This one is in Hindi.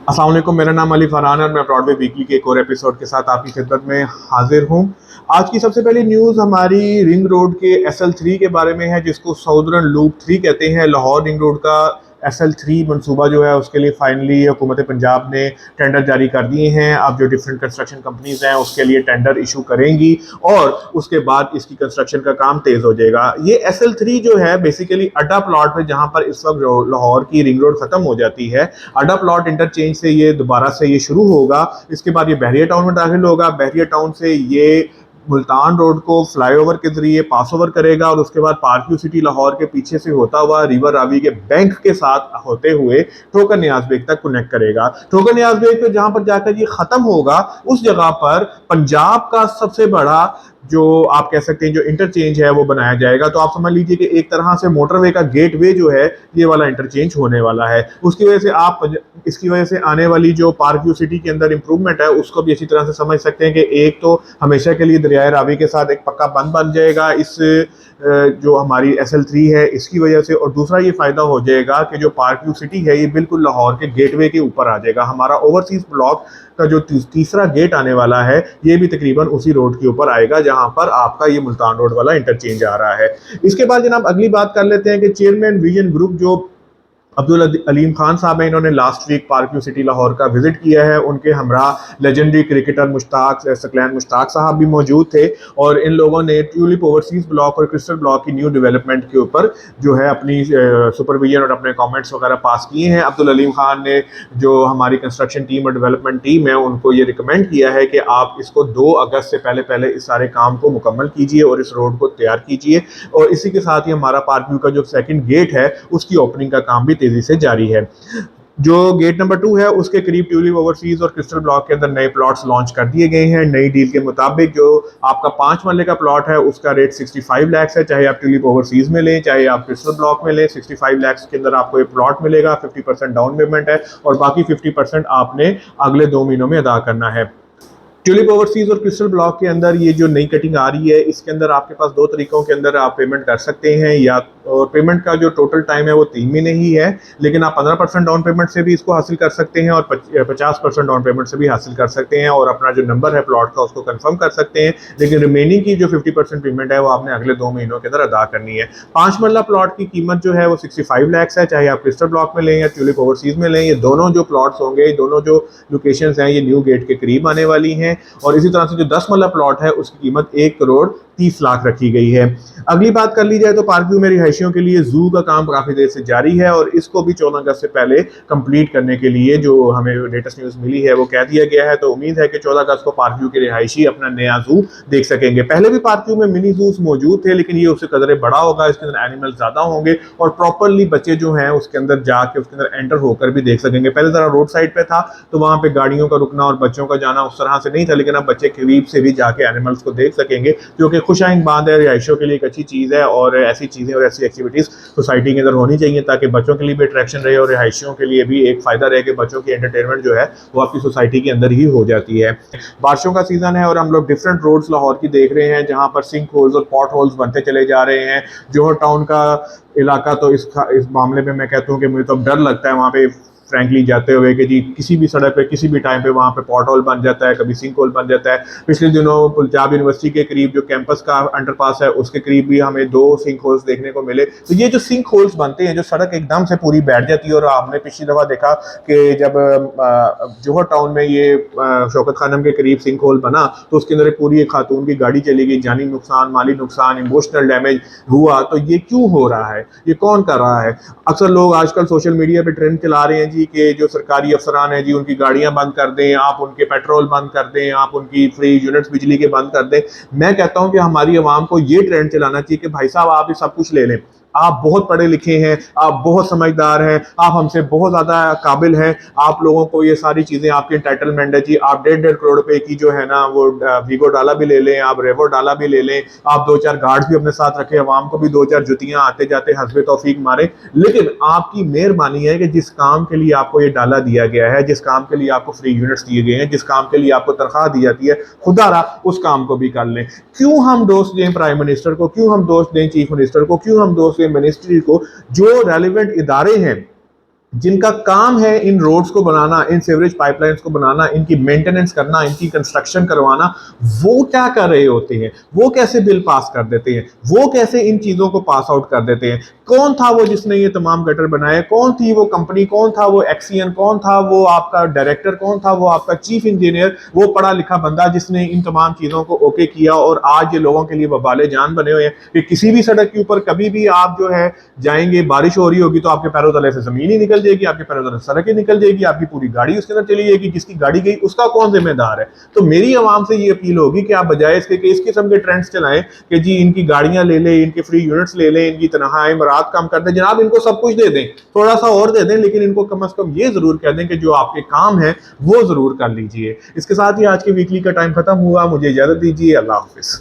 अस्सलाम वालेकुम, मेरा नाम अली फरहान है और मैं ब्रॉडवे वीकली के एक और एपिसोड के साथ आपकी खिदमत में हाजिर हूँ। आज की सबसे पहली न्यूज़ हमारी रिंग रोड के SL3 के बारे में है, जिसको साउदर्न लूप 3 कहते हैं। लाहौर रिंग रोड का SL3 मनसूबा जो है उसके लिए फाइनली हुकूमत पंजाब ने टेंडर जारी कर दिए हैं। अब जो डिफरेंट कंस्ट्रक्शन कंपनीज हैं उसके लिए टेंडर इशू करेंगी और उसके बाद इसकी कंस्ट्रक्शन का काम तेज हो जाएगा। ये SL3 जो है बेसिकली अड्डा प्लॉट पे, जहां पर इस वक्त लाहौर की रिंग रोड खत्म हो जाती है, अड्डा प्लॉट इंटरचेंज से ये दोबारा से ये शुरू होगा। इसके बाद ये बहरिया टाउन में दाखिल होगा। बहरिया टाउन से ये मुल्तान रोड को फ्लाईओवर के जरिए पास ओवर करेगा और उसके बाद पार्क व्यू सिटी लाहौर के पीछे से होता हुआ रिवर रावी के बैंक के साथ होते हुए ठोकर नियाज बेग तक कनेक्ट करेगा। ठोकर नियाज बेग पे जहां पर जाकर ये खत्म होगा, उस जगह पर पंजाब का सबसे बड़ा जो आप कह सकते हैं जो इंटरचेंज है वो बनाया जाएगा। तो आप समझ लीजिए कि एक तरह से मोटरवे का गेटवे जो है ये वाला इंटरचेंज होने वाला है। उसकी वजह से आप इसकी वजह से आने वाली जो पार्क व्यू सिटी के अंदर इंप्रूवमेंट है उसको भी अच्छी तरह से समझ सकते हैं कि एक तो हमेशा के लिए दरियाए रावी के साथ एक पक्का बंद बन जाएगा इस जो हमारी SL3 है इसकी वजह से, और दूसरा ये फायदा हो जाएगा कि जो पार्क व्यू सिटी है ये बिल्कुल लाहौर के गेटवे के ऊपर आ जाएगा। हमारा ओवरसीज ब्लॉक का जो तीसरा गेट आने वाला है ये भी तकरीबन उसी रोड के ऊपर आएगा जहां पर आपका ये मुल्तान रोड वाला इंटरचेंज आ रहा है। इसके बाद जनाब अगली बात कर लेते हैं कि चेयरमैन विजन ग्रुप जो अब्दुल अलीम खान साहब हैं, इन्होंने last week park view city Lahore का विजिट किया है। उनके हमरा लेजेंडरी क्रिकेटर मुश्ताक सकलैन मुश्ताक साहब भी मौजूद थे और इन लोगों ने ट्यूलिप ओवरसीज ब्लॉक और क्रिस्टल ब्लॉक की न्यू डेवलपमेंट के ऊपर जो है अपनी सुपरविजन और अपने कमेंट्स वगैरह पास किए हैं। अब्दुल अलीम खान ने जो हमारी कंस्ट्रक्शन टीम और डेवलपमेंट टीम है उनको ये रिकमेंड किया है कि आप इसको 2 अगस्त से पहले पहले इस सारे काम को मुकम्मल कीजिए और इस रोड को तैयार कीजिए, और इसी के साथ ही हमारा पार्क व्यू का जो सेकंड गेट है उसकी ओपनिंग का काम भी तेजी से जारी है। जो गेट नंबर 2 है उसके करीब ट्यूलिप ओवरसीज और क्रिस्टल ब्लॉक के अंदर नए प्लॉट्स लॉन्च कर दिए गए हैं। नई डील के मुताबिक जो आपका 5 मरले का प्लॉट है उसका रेट 65 लाख है, चाहे आप ट्यूलिप ओवरसीज में लें चाहे आप क्रिस्टल ब्लॉक में लें। 65 लाख के अंदर आपको एक प्लॉट मिलेगा, 50% डाउन पेमेंट है और बाकी 50% आपने अगले 2 महीनों में अदा करना है। ट्यूलिप ओवरसीज और क्रिस्टल ब्लॉक के अंदर ये जो नई कटिंग आ रही है इसके अंदर आपके पास 2 तरीकों के अंदर आप पेमेंट कर सकते हैं, या और पेमेंट का जो टोटल टाइम है वो 3 महीने ही है, लेकिन आप 15% डाउन पेमेंट से भी इसको हासिल कर सकते हैं और 50% डाउन पेमेंट से भी हासिल कर सकते हैं और अपना जो नंबर है प्लॉट का उसको कंफर्म कर सकते हैं। लेकिन रिमेनिंग की जो 50% पेमेंट है वो आपने अगले 2 महीनों के अंदर अदा करनी है। 5 मरला प्लॉट की कीमत जो है वो 65 लाख है, चाहे आप क्रिस्टल ब्लॉक में लें या ट्यूलिप ओवरसीज में लें। ये दोनों जो प्लॉट्स होंगे, दोनों जो लोकेशन हैं ये न्यू गेट के करीब आने वाली हैं। और इसी तरह से जो 10 मरला प्लॉट है उसकी कीमत 1 करोड़ 30 लाख रखी गई है। अगली बात कर ली जाए तो पार्क व्यू में रिहायशियों के लिए जू का काम काफी देर से जारी है और इसको भी 14 अगस्त से पहले कंप्लीट करने के लिए जो हमें लेटेस्ट न्यूज मिली है वो कह दिया गया है। तो उम्मीद है कि 14 अगस्त को पार्क व्यू के रिहायशी अपना नया जू देख सकेंगे। पहले भी पार्क व्यू में मिनी जूस मौजूद थे लेकिन ये उससे कदरे बड़ा होगा, इसके अंदर एनिमल ज्यादा होंगे और प्रॉपरली बच्चे जो हैं उसके अंदर जाके उसके अंदर एंटर होकर भी देख सकेंगे। पहले जरा रोड साइड पे था तो वहां पे गाड़ियों का रुकना और बच्चों का जाना उस तरह से नहीं था, लेकिन अब बच्चे करीब से भी जाके एनिमल्स को देख सकेंगे, जो कि खुशाइन बात है, रिहायशियों के लिए एक अच्छी चीज़ है। और ऐसी चीज़ें और ऐसी एक्टिविटीज़ सोसाइटी के अंदर होनी चाहिए ताकि बच्चों के लिए भी अट्रैक्शन रहे और रिहायशियों के लिए भी एक फ़ायदा रहे कि बच्चों की एंटरटेनमेंट जो है वो आपकी सोसाइटी के अंदर ही हो जाती है। बारिशों का सीज़न है और हम लोग डिफरेंट रोड्स लाहौर की देख रहे हैं जहाँ पर सिंक होल्स और पॉट होल्स बनते चले जा रहे हैं। जोहर टाउन का इलाका तो इस मामले में मैं कहता हूँ कि मुझे तो डर लगता है वहाँ पे फ्रैंकली जाते हुए कि जी किसी भी सड़क पे किसी भी टाइम पे वहाँ पे पॉट होल बन जाता है, कभी सिंक होल बन जाता है। पिछले दिनों पंजाब यूनिवर्सिटी के करीब जो कैंपस का अंडरपास है उसके करीब भी हमें 2 सिंक होल्स देखने को मिले। तो ये जो सिंक होल्स बनते हैं, जो सड़क एकदम से पूरी बैठ जाती है, और आपने पिछली दफ़ा देखा कि जब जोहर टाउन में ये शौकत खानम के करीब सिंक होल बना तो उसके अंदर पूरी एक खातून की गाड़ी चली गई, जानी नुकसान, माली नुकसान, इमोशनल डैमेज हुआ। तो ये क्यों हो रहा है, ये कौन कर रहा है? अक्सर लोग आजकल सोशल मीडिया पे ट्रेंड चला रहे हैं जी कि जो सरकारी अफसरान हैं जी उनकी गाड़ियां बंद कर दें, आप उनके पेट्रोल बंद कर दें, आप उनकी फ्री यूनिट्स बिजली के बंद कर दें। मैं कहता हूं कि हमारी आवाम को ये ट्रेंड चलाना चाहिए कि भाई साहब आप ये सब कुछ ले लें, आप बहुत पढ़े लिखे हैं, आप बहुत समझदार हैं, आप हमसे बहुत ज़्यादा काबिल हैं, आप लोगों को ये सारी चीज़ें आपकी एंटाइटलमेंट है जी। आप 1.5 करोड़ रुपए की जो है ना वो वीगो डाला भी ले लें, आप रेवो डाला भी ले लें, आप 2-4 गार्ड्स भी अपने साथ रखें, अवाम को भी 2-4 जुतियां आते जाते हस्बे तौफीक मारे। लेकिन आपकी मेहरबानी है कि जिस काम के लिए आपको ये डाला दिया गया है, जिस काम के लिए आपको फ्री यूनिट्स दिए गए हैं, जिस काम के लिए आपको तनख्वाह दी जाती है, खुदारा उस काम को भी कर लें। क्यों हम दोष दें प्राइम मिनिस्टर को, क्यों हम दोष दें चीफ मिनिस्टर को, क्यों हम दोष दें मिनिस्ट्री को? जो रेलिवेंट इदारे हैं जिनका काम है इन रोड्स को बनाना, इन सीवरेज पाइपलाइंस को बनाना, इनकी मेंटेनेंस करना, इनकी कंस्ट्रक्शन करवाना, वो क्या कर रहे होते हैं? वो कैसे बिल पास कर देते हैं? वो कैसे इन चीजों को पास आउट कर देते हैं? कौन था वो जिसने ये तमाम गटर बनाए? कौन थी वो कंपनी? कौन था वो एक्सीएन? कौन था वो आपका डायरेक्टर? कौन था वो आपका चीफ इंजीनियर? वो पढ़ा लिखा बंदा जिसने इन तमाम चीजों को ओके किया और आज ये लोगों के लिए वबाले जान बने हुए हैं कि किसी भी सड़क के ऊपर कभी भी आप जो है जाएंगे, बारिश हो रही होगी तो आपके पैरों तले से जमीन ही निकल जाएगी, आपके पैरों तले सड़क ही निकल जाएगी, आपकी पूरी गाड़ी उसके अंदर चली जाएगी। जिसकी गाड़ी गई उसका कौन जिम्मेदार है? तो मेरी आवाम से ये अपील होगी कि आप बजाय इसके कि इस किस्म के ट्रेंड्स चलाएं कि जी इनकी गाड़ियां ले लें, इनके फ्री यूनिट्स ले लें, इनकी तनख्वाहें मराद कम कर दें, जनाब इनको सब कुछ दे दें, थोड़ा सा और दे दें, लेकिन इनको कम अज कम ये जरूर कह दें कि जो आपके काम है वो जरूर कर लीजिए। इसके साथ ही आज की वीकली का टाइम खत्म हुआ, मुझे इजाजत दीजिए, अल्लाह हाफिज।